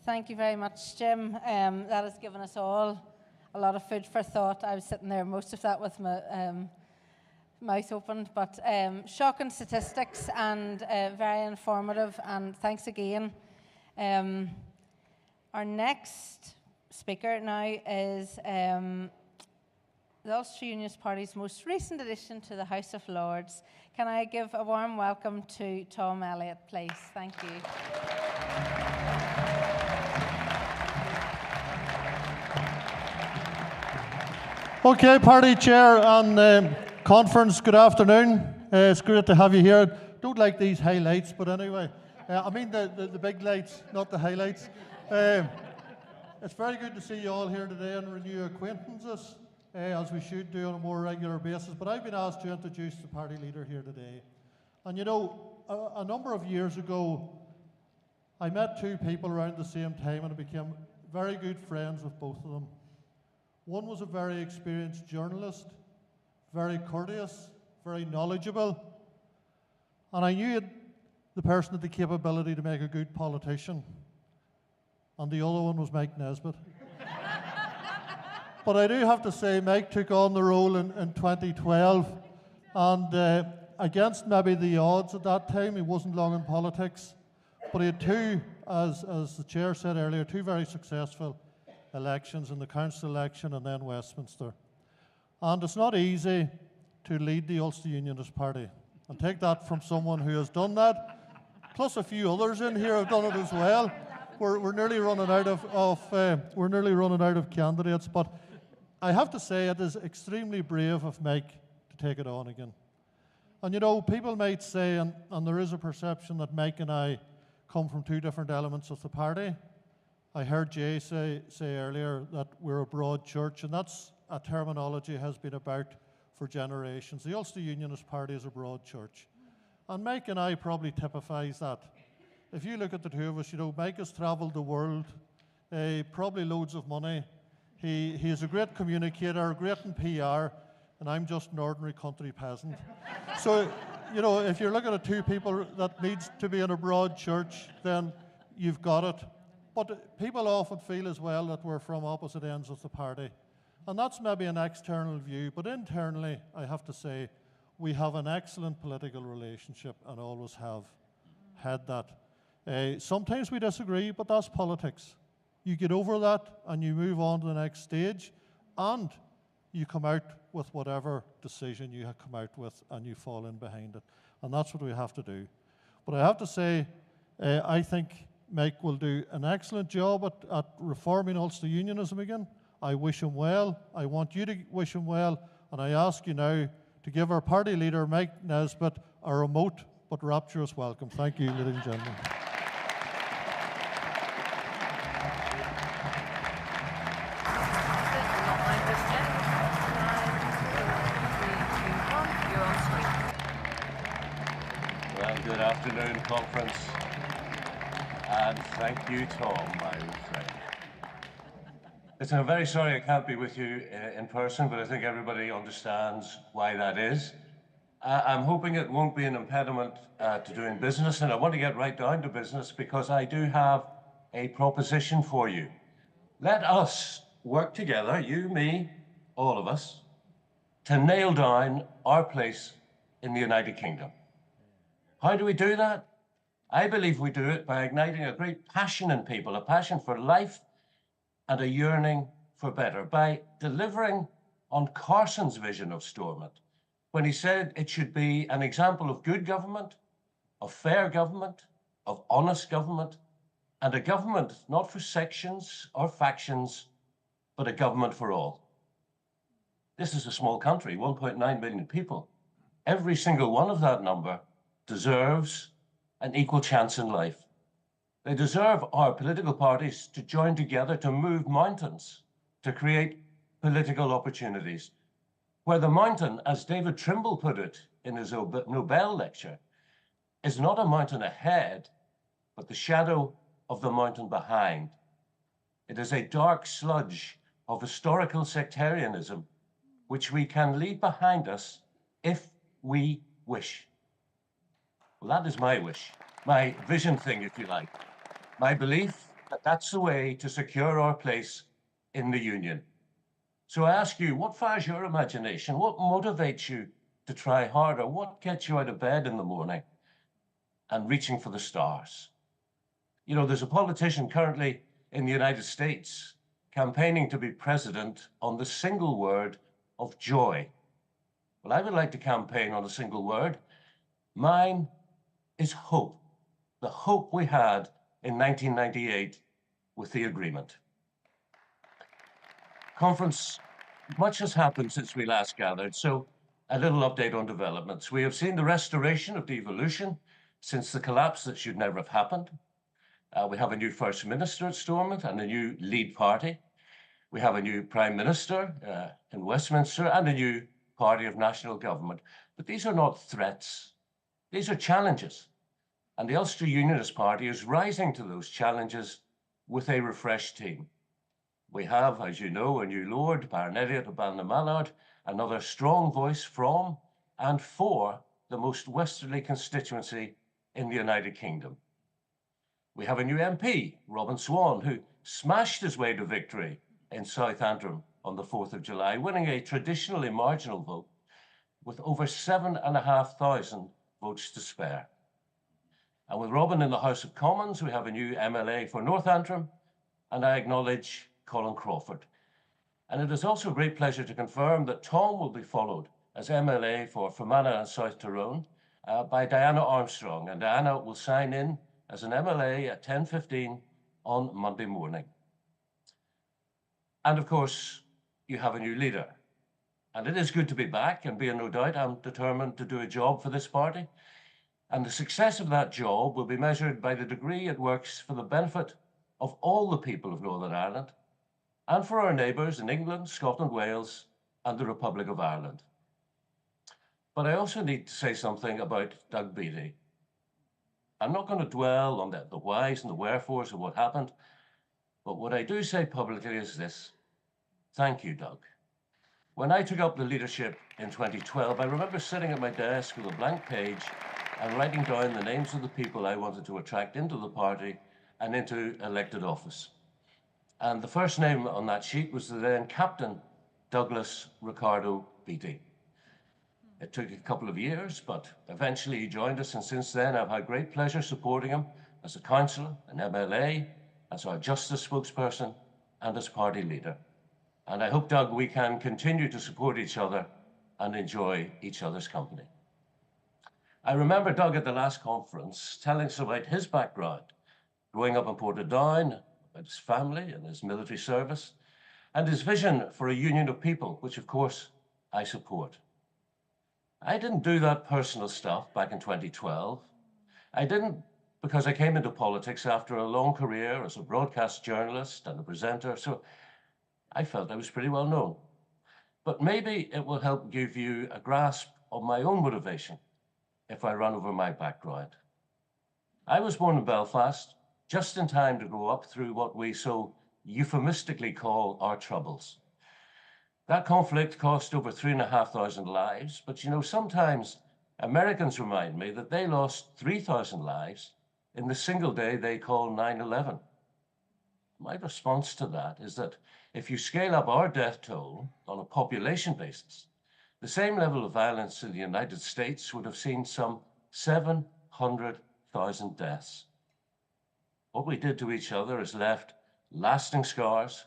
Thank you very much, Jim. That has given us all a lot of food for thought. I was sitting there most of that with my mouth open, but shocking statistics and very informative, and thanks again. Our next speaker now is the Ulster Unionist Party's most recent addition to the House of Lords. Can I give a warm welcome to Tom Elliott, please? Thank you. Okay, Party Chair and Conference, good afternoon. It's great to have you here. Don't like these highlights, but anyway, I mean the big lights, not the highlights. It's very good to see you all here today and renew acquaintances, as we should do on a more regular basis. But I've been asked to introduce the party leader here today. And you know, a number of years ago, I met two people around the same time and I became very good friends with both of them. One was a very experienced journalist, very courteous, very knowledgeable, and I knew the person had the capability to make a good politician. And the other one was Mike Nesbitt. But I do have to say, Mike took on the role in 2012, and against maybe the odds at that time, he wasn't long in politics, but he had two, as the chair said earlier, two very successful elections, in the council election and then Westminster. And it's not easy to lead the Ulster Unionist Party. And take that from someone who has done that, plus a few others in here have done it as well. We're nearly running out of candidates, but I have to say it is extremely brave of Mike to take it on again. And you know, people might say, and there is a perception that Mike and I come from two different elements of the party. I heard Jay say earlier that we're a broad church, and that's a terminology has been about for generations. The Ulster Unionist Party is a broad church. And Mike and I probably typifies that. If you look at the two of us, you know, Mike has travelled the world, probably loads of money. He is a great communicator, great in PR, and I'm just an ordinary country peasant. So, you know, if you're looking at two people that needs to be in a broad church, then you've got it. But people often feel as well that we're from opposite ends of the party. And that's maybe an external view, but internally, I have to say, we have an excellent political relationship and always have had that. Sometimes we disagree, but that's politics. You get over that and you move on to the next stage, and you come out with whatever decision you have come out with and you fall in behind it. And that's what we have to do. But I have to say, I think Mike will do an excellent job at reforming Ulster Unionism again. I wish him well. I want you to wish him well. And I ask you now to give our party leader, Mike Nesbitt, a remote but rapturous welcome. Thank you, ladies and gentlemen. Well, good afternoon, Conference. And thank you, Tom, my friend. Listen, I'm very sorry I can't be with you in person, but I think everybody understands why that is. I'm hoping it won't be an impediment to doing business, and I want to get right down to business because I do have a proposition for you. Let us work together, you, me, all of us, to nail down our place in the United Kingdom. How do we do that? I believe we do it by igniting a great passion in people, a passion for life and a yearning for better, by delivering on Carson's vision of Stormont, when he said it should be an example of good government, of fair government, of honest government, and a government not for sections or factions, but a government for all. This is a small country, 1.9 million people. Every single one of that number deserves an equal chance in life. They deserve our political parties to join together to move mountains, to create political opportunities, where the mountain, as David Trimble put it in his Nobel lecture, is not a mountain ahead, but the shadow of the mountain behind. It is a dark sludge of historical sectarianism, which we can leave behind us if we wish. Well, that is my wish, my vision thing, if you like. My belief that that's the way to secure our place in the Union. So I ask you, what fires your imagination? What motivates you to try harder? What gets you out of bed in the morning and reaching for the stars? You know, there's a politician currently in the United States campaigning to be president on the single word of joy. Well, I would like to campaign on a single word. Mine is hope. The hope we had in 1998 with the agreement. Conference, much has happened since we last gathered, so a little update on developments. We have seen the restoration of devolution since the collapse that should never have happened. We have a new First Minister at Stormont and a new lead party. We have a new Prime Minister in Westminster and a new party of national government. But these are not threats. These are challenges. And the Ulster Unionist Party is rising to those challenges with a refreshed team. We have, as you know, a new Lord, Baron Elliot of Ballinamallard, another strong voice from and for the most westerly constituency in the United Kingdom. We have a new MP, Robin Swan, who smashed his way to victory in South Antrim on the 4th of July, winning a traditionally marginal vote with over 7,500 votes to spare. And with Robin in the House of Commons, we have a new MLA for North Antrim, and I acknowledge Colin Crawford. And it is also a great pleasure to confirm that Tom will be followed as MLA for Fermanagh and South Tyrone by Diana Armstrong, and Diana will sign in as an MLA at 10:15 on Monday morning. And of course, you have a new leader. And it is good to be back, and be in no doubt I'm determined to do a job for this party. And the success of that job will be measured by the degree it works for the benefit of all the people of Northern Ireland and for our neighbours in England, Scotland, Wales, and the Republic of Ireland. But I also need to say something about Doug Beattie. I'm not going to dwell on the whys and the wherefores of what happened, but what I do say publicly is this. Thank you, Doug. When I took up the leadership in 2012, I remember sitting at my desk with a blank page and writing down the names of the people I wanted to attract into the party and into elected office. And the first name on that sheet was the then Captain Douglas Ricardo Beattie. It took a couple of years, but eventually he joined us, and since then I've had great pleasure supporting him as a councillor, an MLA, as our justice spokesperson, and as party leader. And I hope, Doug, we can continue to support each other and enjoy each other's company. I remember Doug at the last conference telling us about his background, growing up in Portadown, about his family and his military service, and his vision for a union of people, which of course I support. I didn't do that personal stuff back in 2012. I didn't because I came into politics after a long career as a broadcast journalist and a presenter, so I felt I was pretty well known. But maybe it will help give you a grasp of my own motivation if I run over my background. I was born in Belfast, just in time to grow up through what we so euphemistically call our troubles. That conflict cost over 3,500 lives, but you know, sometimes Americans remind me that they lost 3,000 lives in the single day they call 9/11. My response to that is that if you scale up our death toll on a population basis, the same level of violence in the United States would have seen some 700,000 deaths. What we did to each other has left lasting scars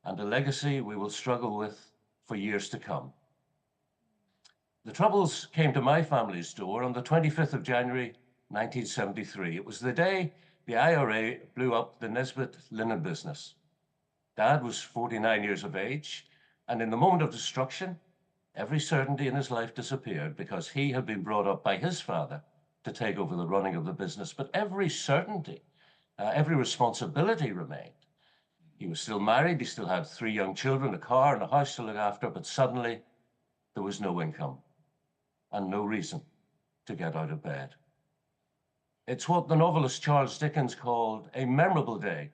and a legacy we will struggle with for years to come. The Troubles came to my family's door on the 25th of January, 1973. It was the day the IRA blew up the Nesbitt linen business. Dad was 49 years of age, and in the moment of destruction, every certainty in his life disappeared because he had been brought up by his father to take over the running of the business. But every certainty, every responsibility remained. He was still married, he still had 3 young children, a car and a house to look after, but suddenly there was no income and no reason to get out of bed. It's what the novelist Charles Dickens called a memorable day,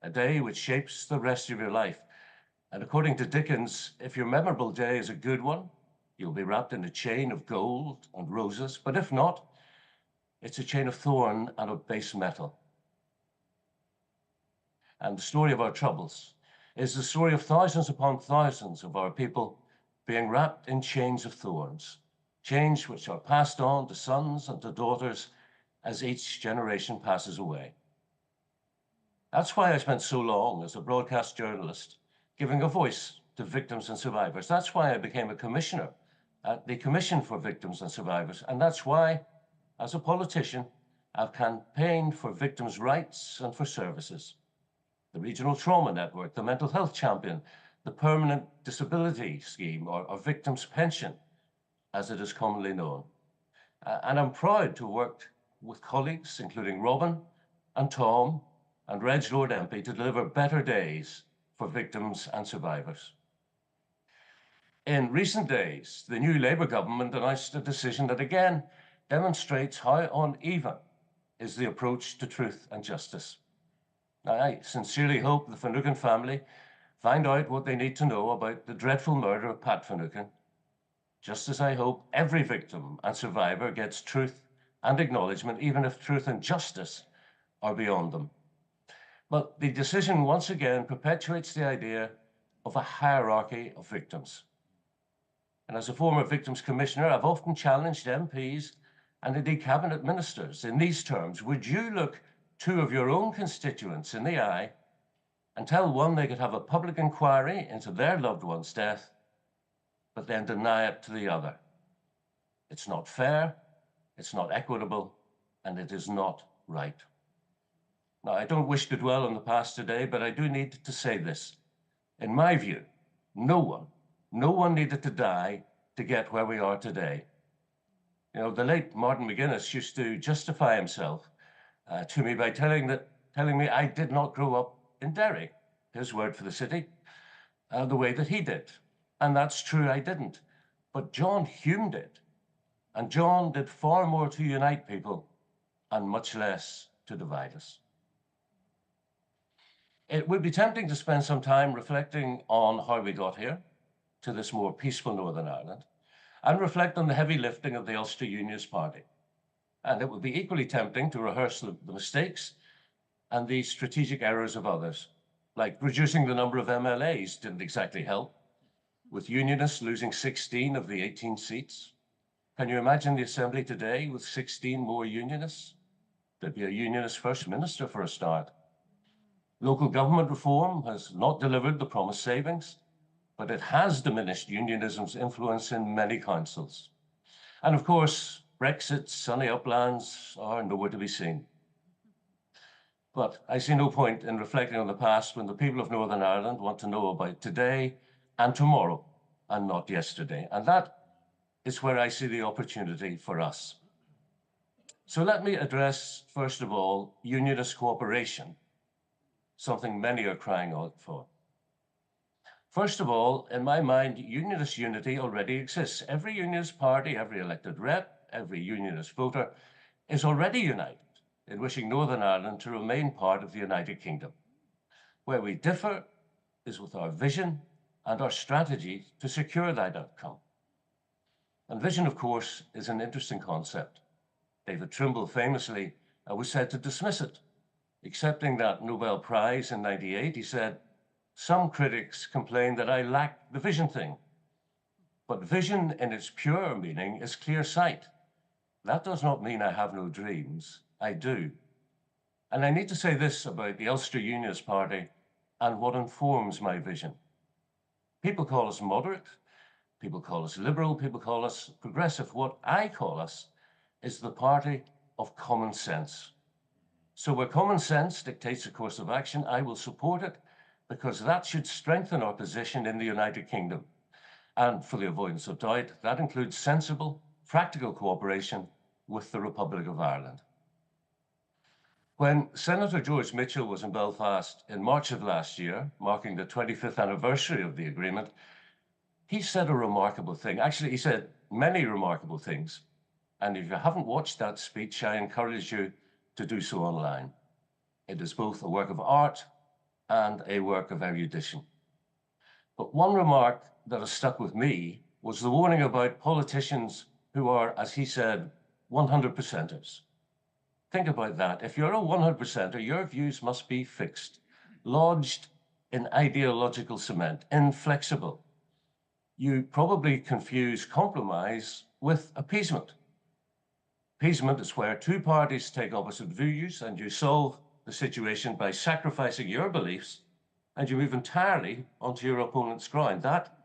a day which shapes the rest of your life. And according to Dickens, if your memorable day is a good one, you'll be wrapped in a chain of gold and roses, but if not, it's a chain of thorn and of base metal. and the story of our troubles is the story of thousands upon thousands of our people being wrapped in chains of thorns, chains which are passed on to sons and to daughters as each generation passes away. That's why I spent so long as a broadcast journalist giving a voice to victims and survivors. That's why I became a commissioner at the Commission for Victims and Survivors. And that's why, as a politician, I've campaigned for victims' rights and for services. The Regional Trauma Network, the Mental Health Champion, the Permanent Disability Scheme, or Victims' Pension, as it is commonly known. And I'm proud to work with colleagues, including Robin and Tom and Reg Lord MP, to deliver better days for victims and survivors. In recent days, the new Labour government announced a decision that again demonstrates how uneven is the approach to truth and justice. Now, I sincerely hope the Finucane family find out what they need to know about the dreadful murder of Pat Finucane, just as I hope every victim and survivor gets truth and acknowledgement, even if truth and justice are beyond them. But the decision once again perpetuates the idea of a hierarchy of victims. And as a former Victims Commissioner, I've often challenged MPs and indeed cabinet ministers in these terms. Would you look two of your own constituents in the eye and tell one they could have a public inquiry into their loved one's death, but then deny it to the other? It's not fair, it's not equitable, and it is not right. Now, I don't wish to dwell on the past today, but I do need to say this. In my view, no one needed to die to get where we are today. You know, the late Martin McGuinness used to justify himself to me by telling me I did not grow up in Derry, his word for the city, the way that he did. And that's true, I didn't. But John Hume did. And John did far more to unite people and much less to divide us. It would be tempting to spend some time reflecting on how we got here to this more peaceful Northern Ireland and reflect on the heavy lifting of the Ulster Unionist Party. And it would be equally tempting to rehearse the mistakes and the strategic errors of others, like reducing the number of MLAs didn't exactly help, with Unionists losing 16 of the 18 seats. Can you imagine the Assembly today with 16 more Unionists? There'd be a Unionist First Minister for a start. Local government reform has not delivered the promised savings, but it has diminished unionism's influence in many councils. And of course, Brexit's sunny uplands are nowhere to be seen. But I see no point in reflecting on the past when the people of Northern Ireland want to know about today and tomorrow, and not yesterday. And that is where I see the opportunity for us. So let me address, first of all, unionist cooperation, something many are crying out for. First of all, in my mind, unionist unity already exists. Every unionist party, every elected rep, every unionist voter is already united in wishing Northern Ireland to remain part of the United Kingdom. Where we differ is with our vision and our strategy to secure that outcome. And vision, of course, is an interesting concept. David Trimble famously was said to dismiss it. Accepting that Nobel Prize in '98, he said, "Some critics complain that I lack the vision thing. But vision in its pure meaning is clear sight. That does not mean I have no dreams. I do." And I need to say this about the Ulster Unionist Party and what informs my vision. People call us moderate, people call us liberal, people call us progressive. What I call us is the party of common sense. So where common sense dictates a course of action, I will support it because that should strengthen our position in the United Kingdom. And for the avoidance of doubt, that includes sensible, practical cooperation with the Republic of Ireland. When Senator George Mitchell was in Belfast in March of last year, marking the 25th anniversary of the agreement, he said a remarkable thing. Actually, he said many remarkable things. And if you haven't watched that speech, I encourage you to do so online. It is both a work of art and a work of erudition. But one remark that has stuck with me was the warning about politicians who are, as he said, 100%ers. Think about that. If you're a 100%er, your views must be fixed. lodged in ideological cement, inflexible. You probably confuse compromise with appeasement. Appeasement is where two parties take opposite views and you solve the situation by sacrificing your beliefs and you move entirely onto your opponent's ground. That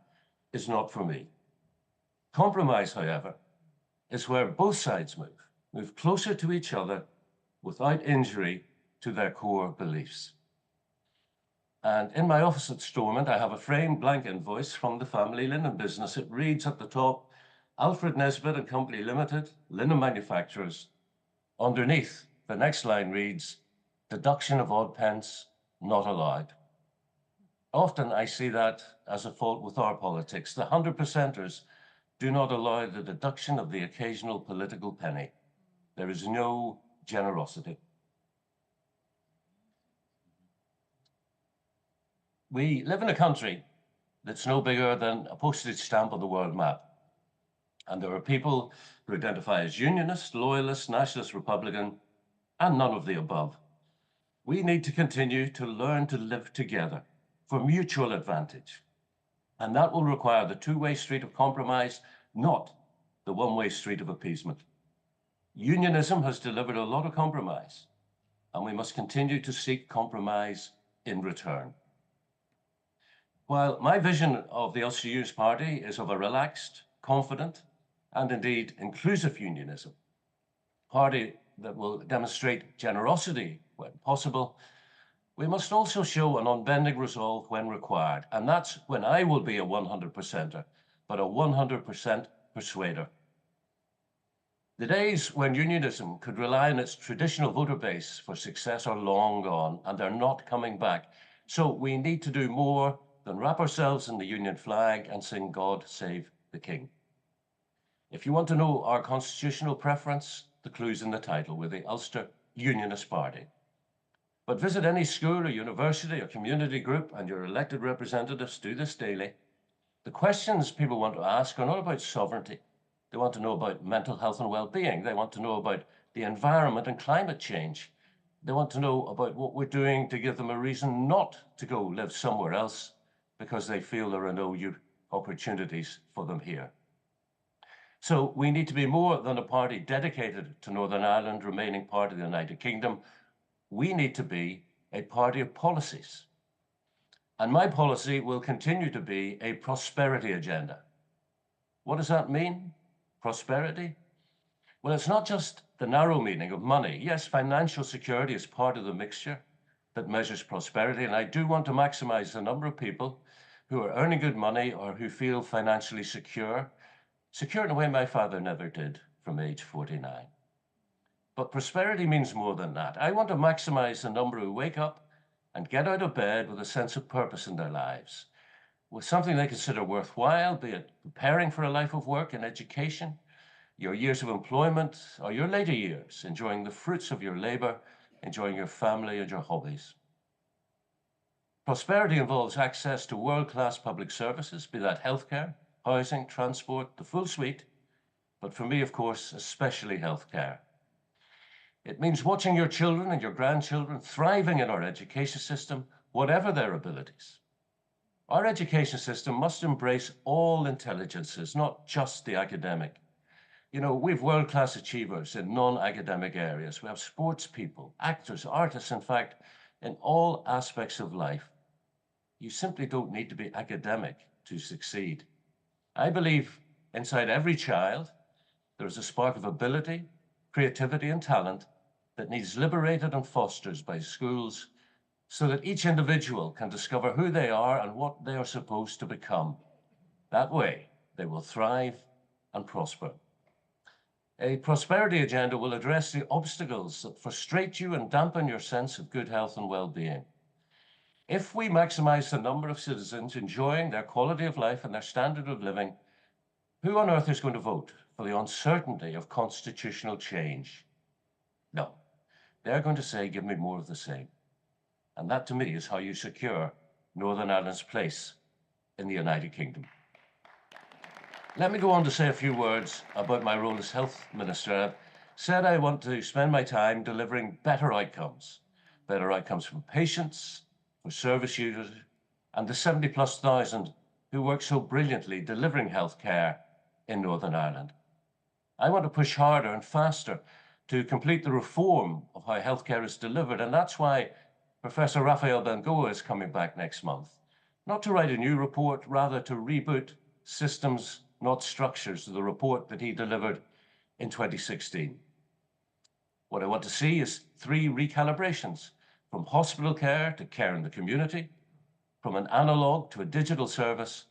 is not for me. Compromise, however, is where both sides move closer to each other without injury to their core beliefs. And in my office at Stormont, I have a framed blank invoice from the family linen business. It reads at the top, Alfred Nesbitt and Company Limited, linen manufacturers. Underneath, the next line reads, deduction of odd pence not allowed. Often I see that as a fault with our politics. The 100%ers do not allow the deduction of the occasional political penny. There is no generosity. We live in a country that's no bigger than a postage stamp on the world map. And there are people who identify as Unionist, Loyalist, Nationalist, Republican, and none of the above. We need to continue to learn to live together for mutual advantage. And that will require the two-way street of compromise, not the one-way street of appeasement. Unionism has delivered a lot of compromise, and we must continue to seek compromise in return. While my vision of the Ulster Unionist Party is of a relaxed, confident, and indeed inclusive unionism, a party that will demonstrate generosity when possible, we must also show an unbending resolve when required, and that's when I will be a 100%er, but a 100% persuader. The days when unionism could rely on its traditional voter base for success are long gone, and they're not coming back. So we need to do more than wrap ourselves in the Union flag and sing God Save the King. If you want to know our constitutional preference, the clue's in the title. We're the Ulster Unionist Party. But visit any school or university or community group and your elected representatives do this daily. The questions people want to ask are not about sovereignty. They want to know about mental health and well-being. They want to know about the environment and climate change. They want to know about what we're doing to give them a reason not to go live somewhere else because they feel there are no opportunities for them here. So we need to be more than a party dedicated to Northern Ireland remaining part of the United Kingdom. We need to be a party of policies. And my policy will continue to be a prosperity agenda. What does that mean? Prosperity? Well, it's not just the narrow meaning of money. Yes, financial security is part of the mixture that measures prosperity, and I do want to maximize the number of people who are earning good money or who feel financially secure in a way my father never did from age 49. But prosperity means more than that. I want to maximize the number who wake up and get out of bed with a sense of purpose in their lives, with something they consider worthwhile, be it preparing for a life of work and education, your years of employment, or your later years, enjoying the fruits of your labor, enjoying your family and your hobbies. Prosperity involves access to world-class public services, be that healthcare, housing, transport, the full suite, but for me, of course, especially healthcare. It means watching your children and your grandchildren thriving in our education system, whatever their abilities. Our education system must embrace all intelligences, not just the academic. You know, we have world-class achievers in non-academic areas. We have sports people, actors, artists, in fact, in all aspects of life. You simply don't need to be academic to succeed. I believe inside every child, there is a spark of ability, creativity, and talent that needs liberated and fostered by schools so that each individual can discover who they are and what they are supposed to become. That way, they will thrive and prosper. A prosperity agenda will address the obstacles that frustrate you and dampen your sense of good health and well-being. If we maximize the number of citizens enjoying their quality of life and their standard of living, who on earth is going to vote for the uncertainty of constitutional change? No, they're going to say, give me more of the same. And that to me is how you secure Northern Ireland's place in the United Kingdom. Let me go on to say a few words about my role as Health Minister. I've said I want to spend my time delivering better outcomes for patients, for service users, and the 70+ thousand who work so brilliantly delivering healthcare in Northern Ireland. I want to push harder and faster to complete the reform of how healthcare is delivered, and that's why Professor Rafael Bengoa is coming back next month. Not to write a new report, rather to reboot systems, not structures, the report that he delivered in 2016. What I want to see is 3 recalibrations, from hospital care to care in the community, from an analog to a digital service,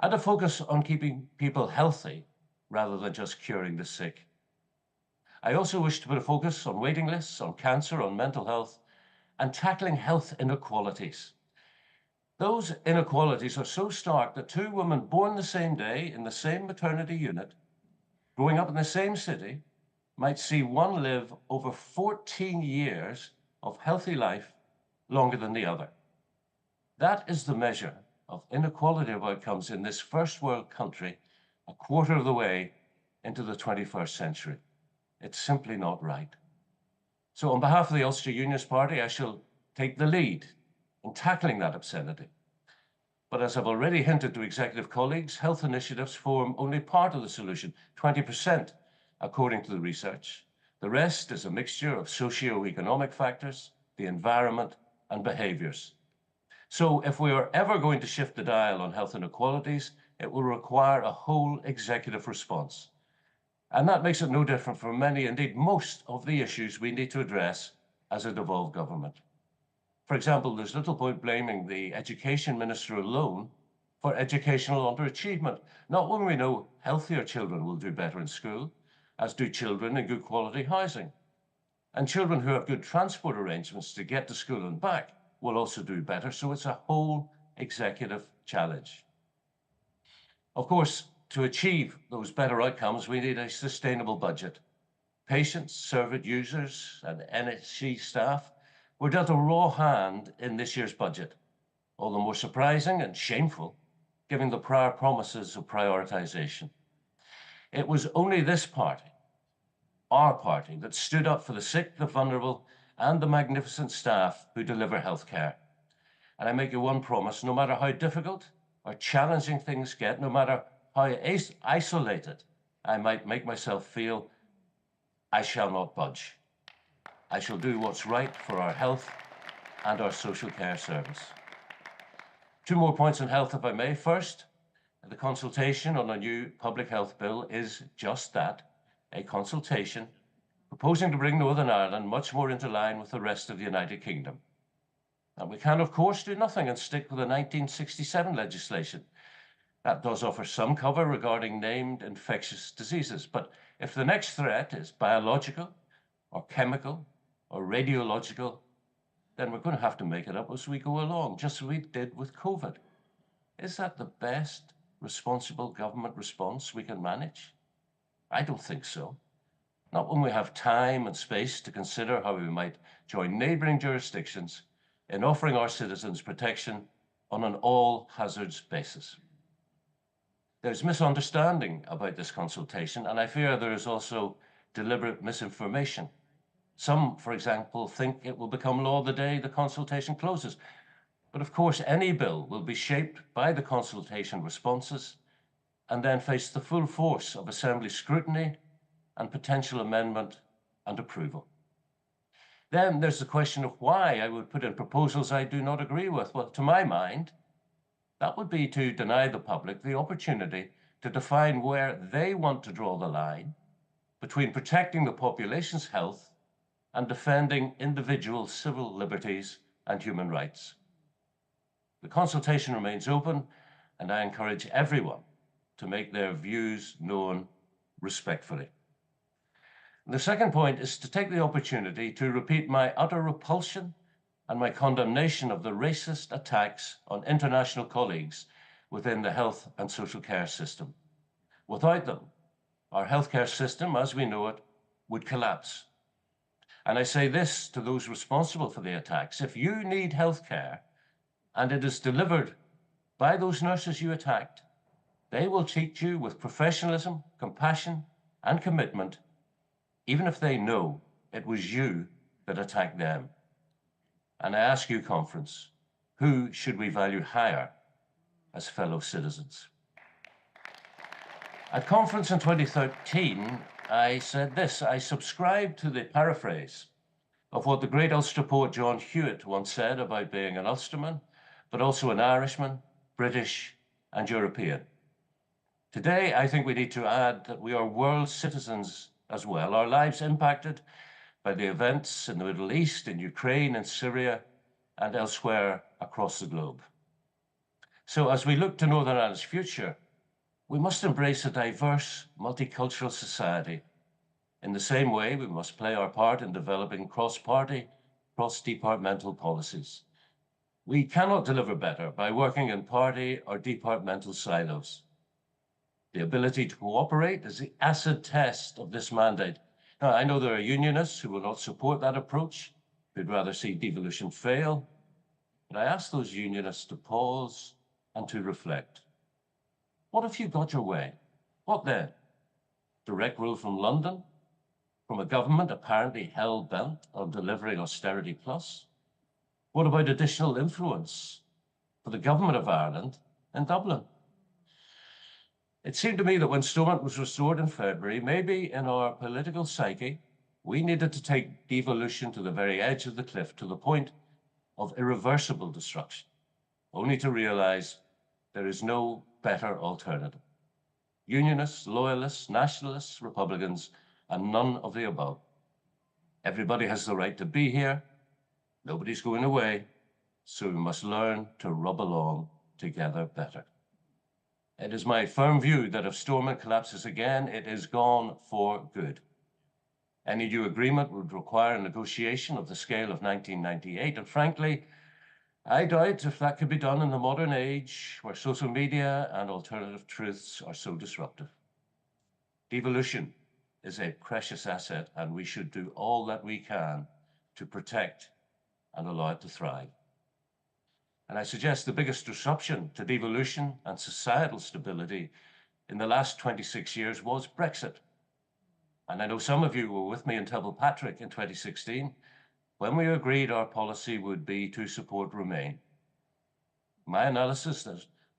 and a focus on keeping people healthy rather than just curing the sick. I also wish to put a focus on waiting lists, on cancer, on mental health, and tackling health inequalities. Those inequalities are so stark that 2 women born the same day in the same maternity unit, growing up in the same city, might see one live over 14 years of healthy life longer than the other. That is the measure of inequality of outcomes in this first world country, a quarter of the way into the 21st century. It's simply not right. So on behalf of the Ulster Unionist Party, I shall take the lead in tackling that obscenity. But as I've already hinted to executive colleagues, health initiatives form only part of the solution, 20% according to the research. The rest is a mixture of socio-economic factors, the environment, and behaviours. So if we are ever going to shift the dial on health inequalities, it will require a whole executive response. And that makes it no different from many, indeed most, of the issues we need to address as a devolved government. For example, there's little point blaming the Education Minister alone for educational underachievement, not when we know healthier children will do better in school, as do children in good quality housing. And children who have good transport arrangements to get to school and back will also do better, so it's a whole executive challenge. Of course, to achieve those better outcomes, we need a sustainable budget. Patients, service users, and NHS staff were dealt a raw hand in this year's budget, all the more surprising and shameful, given the prior promises of prioritisation. It was only this party, our party, that stood up for the sick, the vulnerable, and the magnificent staff who deliver healthcare. And I make you one promise: no matter how difficult or challenging things get, no matter how isolated I might make myself feel, I shall not budge. I shall do what's right for our health and our social care service. 2 more points on health, if I may. First, the consultation on a new public health bill is just that, a consultation proposing to bring Northern Ireland much more into line with the rest of the United Kingdom. And we can, of course, do nothing and stick with the 1967 legislation. That does offer some cover regarding named infectious diseases, but if the next threat is biological or chemical or radiological, then we're going to have to make it up as we go along, just as we did with COVID. Is that the best responsible government response we can manage? I don't think so. Not when we have time and space to consider how we might join neighbouring jurisdictions in offering our citizens protection on an all hazards basis. There's misunderstanding about this consultation, and I fear there is also deliberate misinformation. Some, for example, think it will become law the day the consultation closes. But of course, any bill will be shaped by the consultation responses and then face the full force of Assembly scrutiny and potential amendment and approval. Then there's the question of why I would put in proposals I do not agree with. Well, to my mind, that would be to deny the public the opportunity to define where they want to draw the line between protecting the population's health and defending individual civil liberties and human rights. The consultation remains open, and I encourage everyone to make their views known respectfully. The second point is to take the opportunity to repeat my utter repulsion and my condemnation of the racist attacks on international colleagues within the health and social care system. Without them, our healthcare system, as we know it, would collapse. And I say this to those responsible for the attacks: if you need healthcare and it is delivered by those nurses you attacked, they will treat you with professionalism, compassion, and commitment, even if they know it was you that attacked them. And I ask you, conference, Who should we value higher as fellow citizens? At conference in 2013, I said this: I subscribe to the paraphrase of what the great Ulster poet John Hewitt once said about being an Ulsterman, but also an Irishman, British, and European. Today, I think we need to add that we are world citizens as well, our lives impacted by the events in the Middle East, in Ukraine, in Syria, and elsewhere across the globe. So as we look to Northern Ireland's future, we must embrace a diverse, multicultural society. In the same way, we must play our part in developing cross-party, cross-departmental policies. We cannot deliver better by working in party or departmental silos. The ability to cooperate is the acid test of this mandate. Now, I know there are unionists who will not support that approach, who'd rather see devolution fail, but I ask those unionists to pause and to reflect. What if you got your way? What then? Direct rule from London? From a government apparently hell-bent on delivering austerity plus? What about additional influence for the government of Ireland in Dublin? It seemed to me that when Stormont was restored in February, maybe in our political psyche, we needed to take devolution to the very edge of the cliff, to the point of irreversible destruction, only to realize there is no better alternative. Unionists, loyalists, nationalists, Republicans, and none of the above. Everybody has the right to be here. Nobody's going away, so we must learn to rub along together better. It is my firm view that if Stormont collapses again, it is gone for good. Any new agreement would require a negotiation of the scale of 1998, and frankly, I doubt if that could be done in the modern age where social media and alternative truths are so disruptive. Devolution is a precious asset, and we should do all that we can to protect and allow it to thrive. And I suggest the biggest disruption to devolution and societal stability in the last 26 years was Brexit. And I know some of you were with me in Patrick in 2016, when we agreed our policy would be to support Remain. My analysis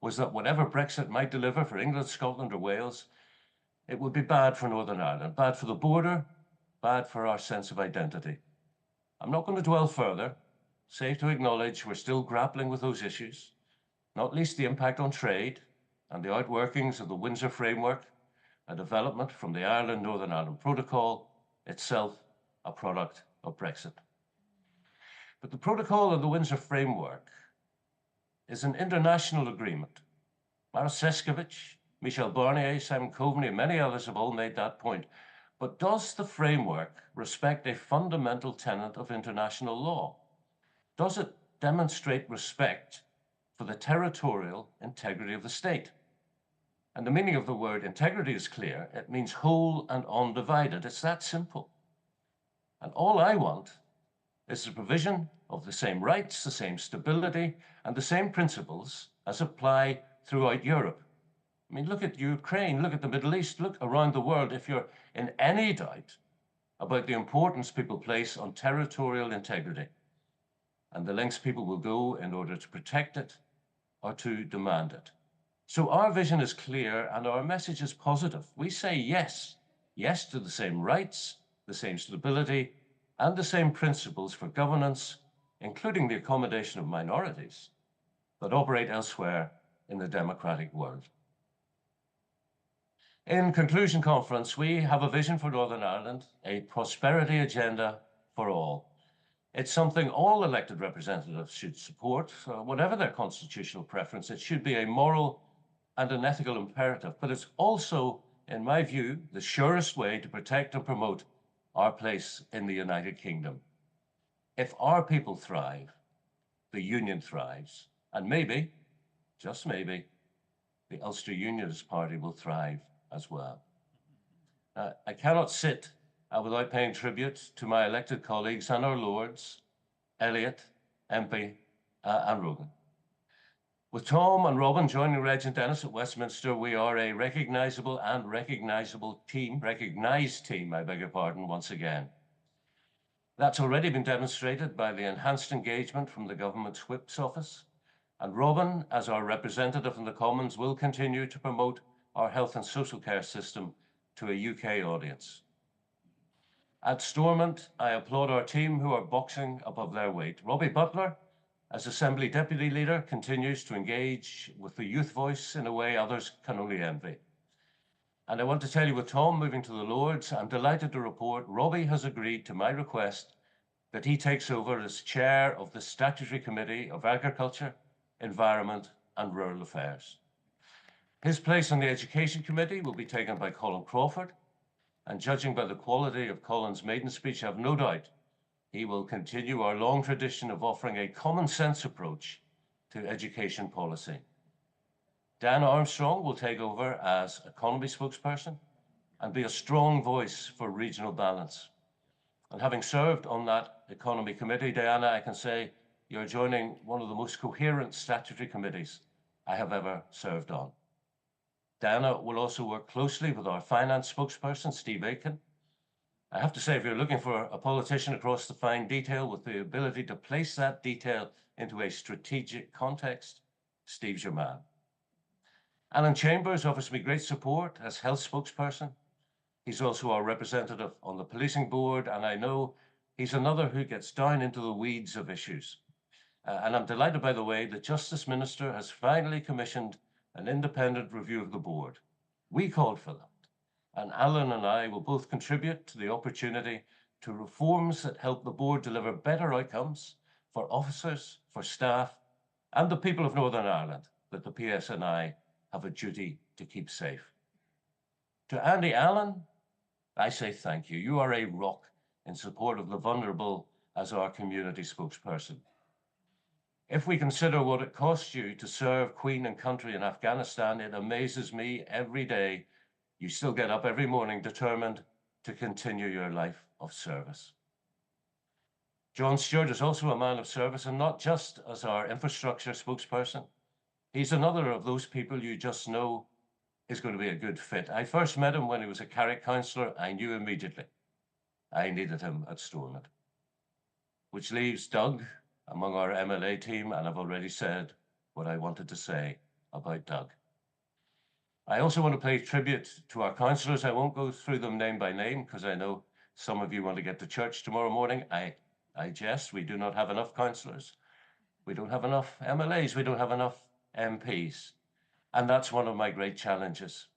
was that whatever Brexit might deliver for England, Scotland, or Wales, it would be bad for Northern Ireland, bad for the border, bad for our sense of identity. I'm not going to dwell further, save to acknowledge we're still grappling with those issues, not least the impact on trade and the outworkings of the Windsor Framework, a development from the Ireland-Northern Ireland Protocol, itself a product of Brexit. But the Protocol of the Windsor Framework is an international agreement. Maros Sefcovic, Michel Barnier, Simon Coveney, and many others have all made that point. But does the framework respect a fundamental tenet of international law? Does it demonstrate respect for the territorial integrity of the state? And the meaning of the word integrity is clear. It means whole and undivided. It's that simple. And all I want is the provision of the same rights, the same stability, and the same principles as apply throughout Europe. I mean, look at Ukraine, look at the Middle East, look around the world. If you're in any doubt about the importance people place on territorial integrity and the lengths people will go in order to protect it or to demand it. So our vision is clear and our message is positive. We say yes, yes to the same rights, the same stability, and the same principles for governance, including the accommodation of minorities that operate elsewhere in the democratic world. In conclusion, conference, we have a vision for Northern Ireland, a prosperity agenda for all. It's something all elected representatives should support, whatever their constitutional preference. It should be a moral and an ethical imperative, but it's also, in my view, the surest way to protect and promote our place in the United Kingdom. If our people thrive, the Union thrives, and maybe, just maybe, the Ulster Unionist Party will thrive as well. I cannot sit without paying tribute to my elected colleagues and our lords, Elliot, Empey, and Rogan. With Tom and Robin joining Reg and Dennis at Westminster, we are a recognized team, I beg your pardon, once again. That's already been demonstrated by the enhanced engagement from the government's whip's office And Robin, as our representative in the Commons, will continue to promote our health and social care system to a UK audience. At Stormont, I applaud our team who are boxing above their weight. Robbie Butler, as Assembly Deputy Leader, continues to engage with the youth voice in a way others can only envy. And I want to tell you, with Tom moving to the Lords, I'm delighted to report Robbie has agreed to my request that he takes over as Chair of the Statutory Committee of Agriculture, Environment and Rural Affairs. His place on the Education Committee will be taken by Colin Crawford, and judging by the quality of Colin's maiden speech, I have no doubt he will continue our long tradition of offering a common sense approach to education policy. Dan Armstrong will take over as economy spokesperson and be a strong voice for regional balance. And having served on that economy committee, Diana, I can say you're joining one of the most coherent statutory committees I have ever served on. Diana will also work closely with our finance spokesperson, Steve Aiken. I have to say, if you're looking for a politician across the fine detail with the ability to place that detail into a strategic context, Steve's your man. Alan Chambers offers me great support as health spokesperson. He's also our representative on the policing board, and I know he's another who gets down into the weeds of issues. And I'm delighted, by the way, the Justice Minister has finally commissioned an independent review of the board. We called for that, and Alan and I will both contribute to the opportunity to reforms that help the board deliver better outcomes for officers, for staff, and the people of Northern Ireland that the PSNI have a duty to keep safe. To Andy Allen, I say thank you. You are a rock in support of the vulnerable as our community spokesperson. If we consider what it costs you to serve Queen and country in Afghanistan, it amazes me every day you still get up every morning determined to continue your life of service. John Stewart is also a man of service, and not just as our infrastructure spokesperson. He's another of those people you just know is going to be a good fit. I first met him when he was a Carrick councillor. I knew immediately I needed him at Stormont. Which leaves Doug among our MLA team, and I've already said what I wanted to say about Doug. I also want to pay tribute to our councillors. I won't go through them name by name because I know some of you want to get to church tomorrow morning. I jest, we do not have enough councillors. We don't have enough MLAs. We don't have enough MPs. And that's one of my great challenges.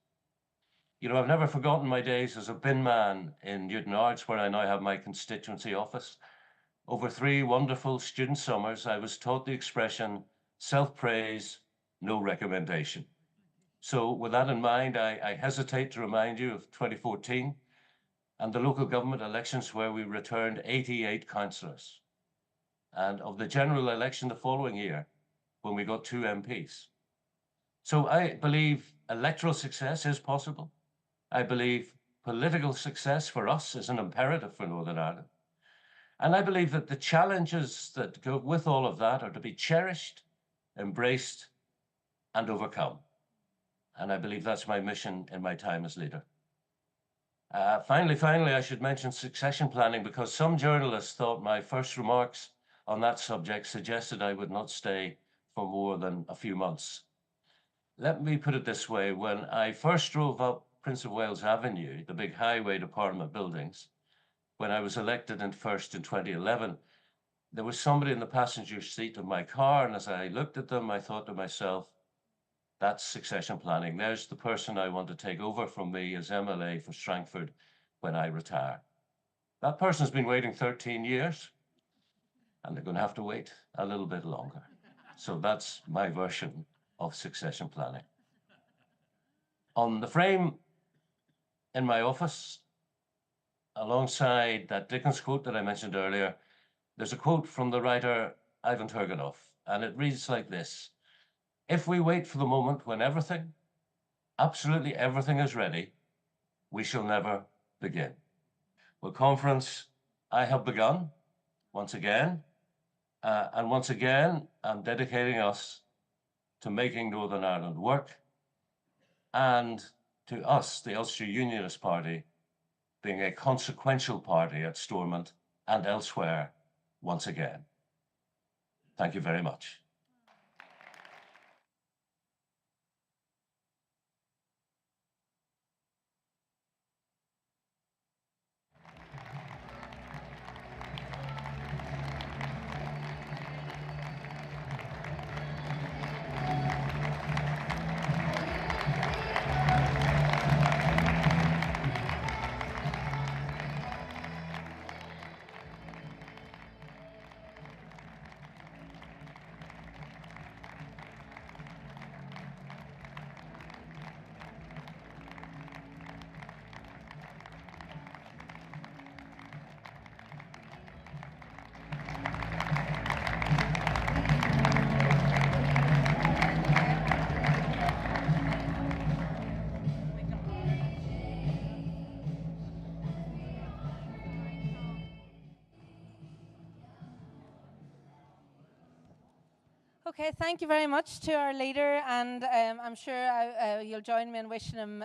You know, I've never forgotten my days as a bin man in Newton Arts, where I now have my constituency office. Over 3 wonderful student summers, I was taught the expression, self-praise, no recommendation. So with that in mind, I hesitate to remind you of 2014 and the local government elections where we returned 88 councillors. And of the general election the following year, when we got 2 MPs. So I believe electoral success is possible. I believe political success for us is an imperative for Northern Ireland. And I believe that the challenges that go with all of that are to be cherished, embraced, and overcome. And I believe that's my mission in my time as leader. Finally, I should mention succession planning, because some journalists thought my first remarks on that subject suggested I would not stay for more than a few months. Let me put it this way. When I first drove up Prince of Wales Avenue, the big highway to Parliament buildings, when I was elected in 2011, there was somebody in the passenger seat of my car, and as I looked at them, I thought to myself, that's succession planning. There's the person I want to take over from me as MLA for Strangford when I retire. That person's been waiting 13 years, and they're going to have to wait a little bit longer. So that's my version of succession planning. On the frame in my office, alongside that Dickens quote that I mentioned earlier, there's a quote from the writer Ivan Turgenev, and it reads like this: if we wait for the moment when everything, absolutely everything is ready, we shall never begin. Well, conference, I have begun once again, and once again, I'm dedicating us to making Northern Ireland work, and to us, the Ulster Unionist Party, being a consequential party at Stormont and elsewhere once again. Thank you very much. Okay, thank you very much to our leader, and I'm sure you'll join me in wishing him